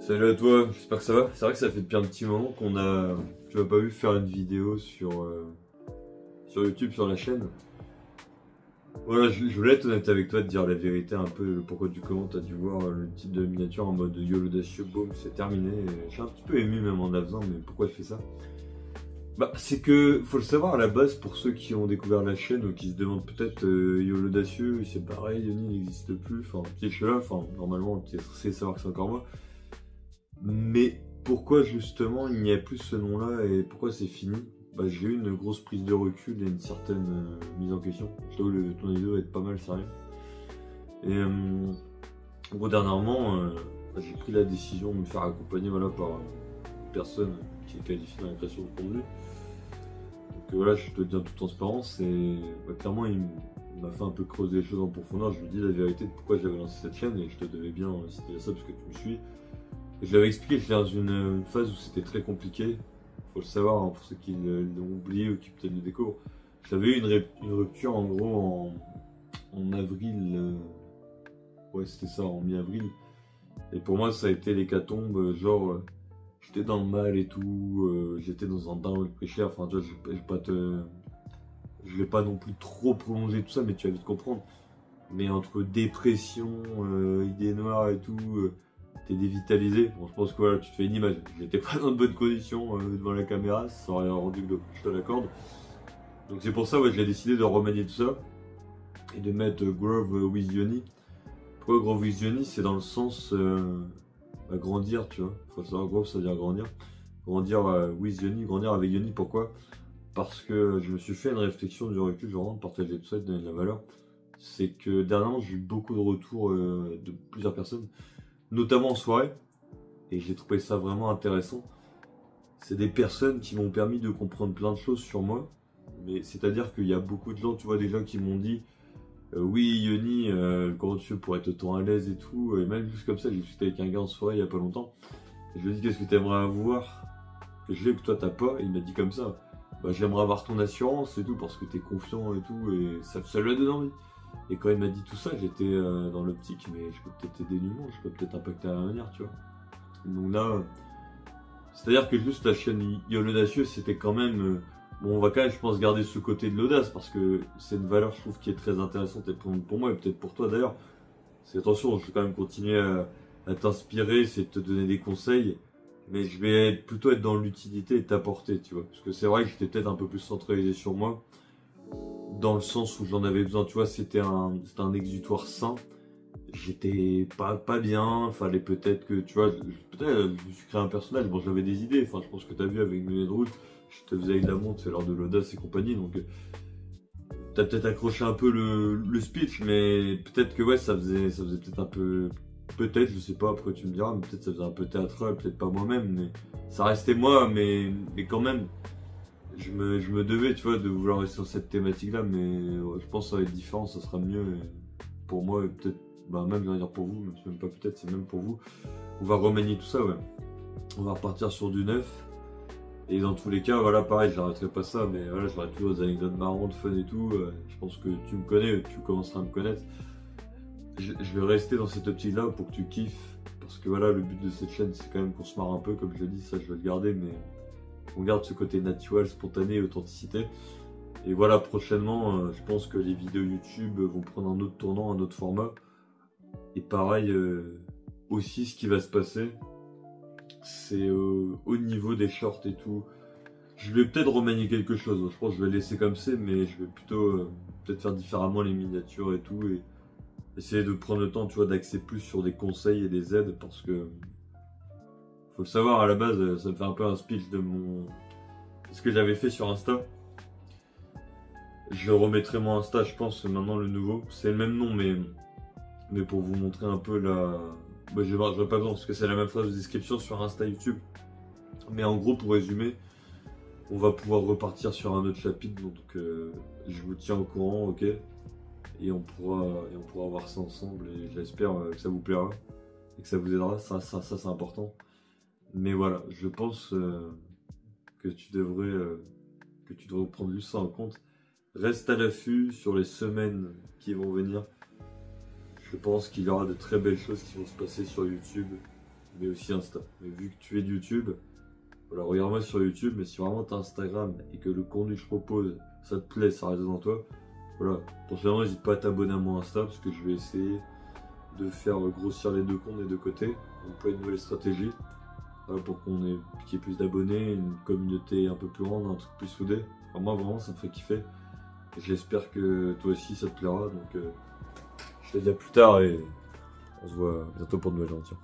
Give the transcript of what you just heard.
Salut à toi, j'espère que ça va. C'est vrai que ça fait depuis un petit moment tu m'as pas vu faire une vidéo sur YouTube, sur la chaîne. Voilà, je voulais être honnête avec toi, te dire la vérité un peu, le pourquoi du comment. T'as dû voir le titre de miniature en mode YOLO Audacieux, boom, c'est terminé. Et je suis un petit peu ému même en la faisant, mais pourquoi je fais ça? Bah, c'est que, faut le savoir à la base, pour ceux qui ont découvert la chaîne ou qui se demandent peut-être YOLO Audacieux, c'est pareil, Yoni n'existe plus. Enfin, si je suis là, enfin, normalement, tu es censé savoir que c'est encore moi. Mais pourquoi justement il n'y a plus ce nom-là et pourquoi c'est fini? Bah, j'ai eu une grosse prise de recul et une certaine mise en question. Je trouve que ton vidéo est pas mal sérieux. Et bon, dernièrement, j'ai pris la décision de me faire accompagner voilà, par une personne qui est qualifiée dans la création de contenu. Donc voilà, je te le dis en toute transparence et bah, clairement il m'a fait un peu creuser les choses en profondeur. Je lui dis la vérité de pourquoi j'avais lancé cette chaîne et je te devais bien si c'était ça parce que tu me suis. Je l'avais expliqué, j'étais dans une phase où c'était très compliqué. Faut le savoir, hein, pour ceux qui l'ont oublié ou qui peut-être le découvrent. J'avais eu une rupture en gros en avril. Ouais, c'était ça, en mi-avril. Et pour moi, ça a été l'hécatombe. Genre, j'étais dans le mal et tout. J'étais dans un downward pressure. Enfin, tu vois, je vais pas non plus trop prolonger tout ça, mais tu vas vite comprendre. Mais entre dépression, idées noires et tout. T'es dévitalisé. Bon, je pense que voilà, tu te fais une image. J'étais pas dans de bonnes conditions devant la caméra, ça aurait rendu que je te l'accorde. Donc c'est pour ça ouais, j'ai décidé de remanier tout ça et de mettre Grove with Yoni. Pourquoi Grove with Yoni? C'est dans le sens grandir, tu vois. Faut savoir, Grove ça veut dire grandir. Grandir with Yoni, grandir avec Yoni, pourquoi? Parce que je me suis fait une réflexion du recul, genre de partager tout ça, de donner de la valeur. C'est que dernièrement j'ai eu beaucoup de retours de plusieurs personnes, notamment en soirée, et j'ai trouvé ça vraiment intéressant. C'est des personnes qui m'ont permis de comprendre plein de choses sur moi, mais c'est-à-dire qu'il y a beaucoup de gens, tu vois, des gens qui m'ont dit oui Yoni, comment tu fais pour être autant à l'aise et tout, et même juste comme ça, j'ai discuté avec un gars en soirée il y a pas longtemps, et je lui ai dit qu'est-ce que tu aimerais avoir que j'ai que toi t'as pas, et il m'a dit comme ça, bah j'aimerais avoir ton assurance et tout, parce que t'es confiant et tout, et ça lui a donné envie. Et quand il m'a dit tout ça, j'étais dans l'optique, mais je peux peut-être t'aider nullement, je peux peut-être impacter à l'avenir, tu vois. Donc là, c'est-à-dire que juste la chaîne YOLO Audacieux, c'était quand même. Bon, on va quand même, je pense, garder ce côté de l'audace, parce que c'est une valeur, je trouve, qui est très intéressante et pour moi, et peut-être pour toi d'ailleurs. C'est attention, je vais quand même continuer à t'inspirer, c'est de te donner des conseils, mais je vais plutôt être dans l'utilité et t'apporter, tu vois. Parce que c'est vrai que j'étais peut-être un peu plus centralisé sur moi, dans le sens où j'en avais besoin, tu vois, c'était un exutoire sain. J'étais pas bien, fallait peut-être que, tu vois, peut-être je me suis créé un personnage, bon j'avais des idées, enfin je pense que t'as vu avec mes rouges, je te faisais avec la montre, c'est l'heure de l'audace et compagnie, donc t'as peut-être accroché un peu le speech, mais peut-être que ouais, ça faisait peut-être un peu, peut-être, je sais pas, après tu me diras, mais peut-être ça faisait un peu théâtral, peut-être pas moi-même, mais ça restait moi, mais quand même, je me devais, tu vois, de vouloir rester sur cette thématique-là, mais ouais, je pense que ça va être différent, ça sera mieux, et pour moi, et peut-être, bah même, je vais dire pour vous, même si même pas peut-être, c'est même pour vous, on va remanier tout ça, ouais. On va repartir sur du neuf, et dans tous les cas, voilà, pareil, j'arrêterai pas ça, mais voilà, j'aurai toujours des anecdotes marrantes, fun et tout, je pense que tu me connais, tu commenceras à me connaître. Je vais rester dans cette optique-là pour que tu kiffes, parce que voilà, le but de cette chaîne, c'est quand même qu'on se marre un peu, comme je le dis, ça je vais le garder, mais on garde ce côté naturel, spontané et authenticité. Et voilà, prochainement, je pense que les vidéos YouTube vont prendre un autre tournant, un autre format. Et pareil, aussi ce qui va se passer, c'est au niveau des shorts et tout. Je vais peut-être remanier quelque chose, je pense que je vais laisser comme c'est, mais je vais plutôt peut-être faire différemment les miniatures et tout. Et essayer de prendre le temps, tu vois, d'axer plus sur des conseils et des aides, parce que faut le savoir, à la base, ça me fait un peu un speech de ce que j'avais fait sur Insta. Je remettrai mon Insta, je pense, maintenant le nouveau. C'est le même nom, mais pour vous montrer un peu la... Bah, je n'aurai pas besoin, parce que c'est la même phrase de description sur Insta YouTube. Mais en gros, pour résumer, on va pouvoir repartir sur un autre chapitre, donc je vous tiens au courant, ok? Et on pourra voir ça ensemble, et j'espère que ça vous plaira, et que ça vous aidera, ça c'est important. Mais voilà, je pense que tu devrais prendre juste ça en compte. Reste à l'affût sur les semaines qui vont venir. Je pense qu'il y aura de très belles choses qui vont se passer sur YouTube. mais aussi Insta. Mais vu que tu fais de YouTube, voilà, regarde-moi sur YouTube, mais si vraiment t'as Instagram et que le contenu que je propose, ça te plaît, ça résonne en toi, voilà, personnellement n'hésite pas à t'abonner à mon Insta, parce que je vais essayer de faire grossir les deux comptes des deux côtés, donc pas une nouvelle stratégie, pour qu'il y ait plus d'abonnés, une communauté un peu plus grande, un truc plus soudé. Enfin, moi vraiment ça me fait kiffer, et j'espère que toi aussi ça te plaira, donc je te dis à plus tard et on se voit bientôt pour de nouvelles aventures.